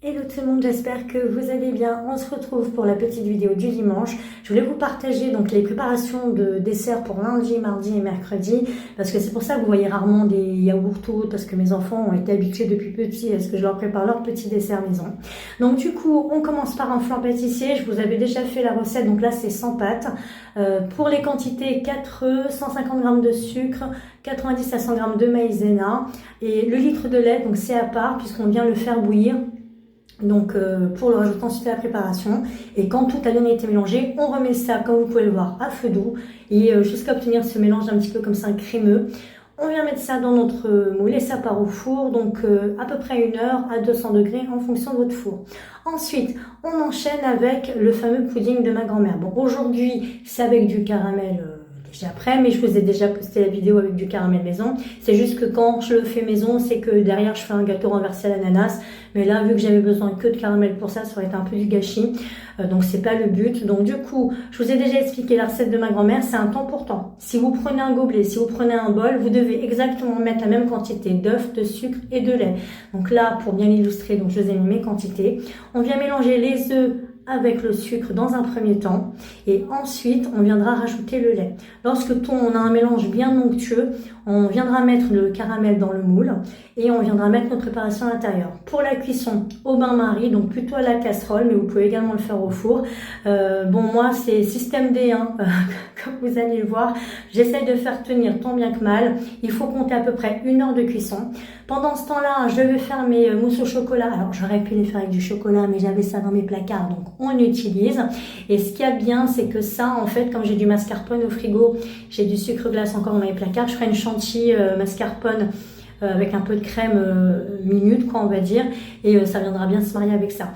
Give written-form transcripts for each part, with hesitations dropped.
Hello tout le monde, j'espère que vous allez bien. On se retrouve pour la petite vidéo du dimanche. Je voulais vous partager donc les préparations de dessert pour lundi, mardi et mercredi parce que c'est pour ça que vous voyez rarement des yaourts ou autres parce que mes enfants ont été habitués depuis petits à ce que je leur prépare leur petit dessert maison. Donc du coup, on commence par un flan pâtissier. Je vous avais déjà fait la recette, donc là c'est sans pâte. Pour les quantités, 4 œufs, 150 g de sucre, 90 à 100 g de maïzena et le litre de lait, donc c'est à part puisqu'on vient le faire bouillir. Donc pour le rajouter ensuite à la préparation, et quand tout a bien été mélangé, on remet ça comme vous pouvez le voir à feu doux et jusqu'à obtenir ce mélange un petit peu comme ça crémeux. On vient mettre ça dans notre moule et ça part au four, donc à peu près 1 heure à 200 degrés en fonction de votre four. Ensuite, on enchaîne avec le fameux pudding de ma grand-mère. Bon, aujourd'hui, c'est avec du caramel déjà prêt, mais je vous ai déjà posté la vidéo avec du caramel maison. C'est juste que quand je le fais maison, c'est que derrière, je fais un gâteau renversé à l'ananas. Mais là, vu que j'avais besoin que de caramel pour ça, ça aurait été un peu du gâchis. Donc, c'est pas le but. Donc, du coup, je vous ai déjà expliqué la recette de ma grand-mère. C'est un temps pour temps. Si vous prenez un gobelet, si vous prenez un bol, vous devez exactement mettre la même quantité d'œufs, de sucre et de lait. Donc là, pour bien l'illustrer, donc je vous ai mis mes quantités. On vient mélanger les œufs avec le sucre dans un premier temps et ensuite on viendra rajouter le lait. Lorsque on a un mélange bien onctueux, on viendra mettre le caramel dans le moule et on viendra mettre notre préparation à l'intérieur. Pour la cuisson au bain-marie, donc plutôt à la casserole, mais vous pouvez également le faire au four. Bon, moi c'est système D, comme vous allez le voir. J'essaye de faire tenir tant bien que mal. Il faut compter à peu près 1 heure de cuisson. Pendant ce temps-là, je vais faire mes mousses au chocolat. Alors j'aurais pu les faire avec du chocolat, mais j'avais ça dans mes placards, donc on utilise. Et ce qu'il y a de bien, c'est que ça, en fait, comme j'ai du mascarpone au frigo, j'ai du sucre glace encore dans mes placards, je ferai une chantilly mascarpone avec un peu de crème minute, quoi, on va dire, et ça viendra bien se marier avec ça.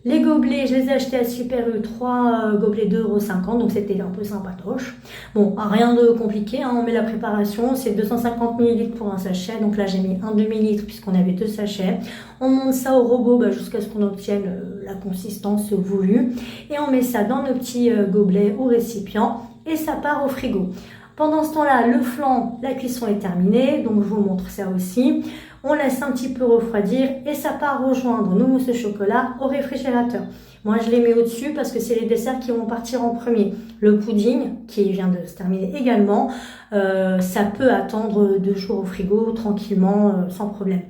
Les gobelets, je les ai achetés à Super U, 3 gobelets d'2,50 €, donc c'était un peu sympatoche. Bon, rien de compliqué, on met la préparation, c'est 250 ml pour un sachet, donc là j'ai mis un demi-litre puisqu'on avait 2 sachets. On monte ça au robot jusqu'à ce qu'on obtienne la consistance voulue, et on met ça dans nos petits gobelets ou récipients, et ça part au frigo. Pendant ce temps-là, le flan, la cuisson est terminée, donc je vous montre ça aussi. On laisse un petit peu refroidir et ça part rejoindre nos mousses au chocolat au réfrigérateur. Moi, je les mets au-dessus parce que c'est les desserts qui vont partir en premier. Le pudding, qui vient de se terminer également, ça peut attendre 2 jours au frigo tranquillement, sans problème.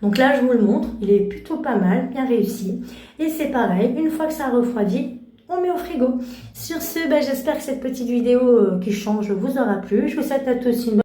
Donc là, je vous le montre, il est plutôt pas mal, bien réussi. Et c'est pareil, une fois que ça refroidit, on met au frigo. Sur ce, j'espère que cette petite vidéo qui change vous aura plu. Je vous souhaite à tous une bonne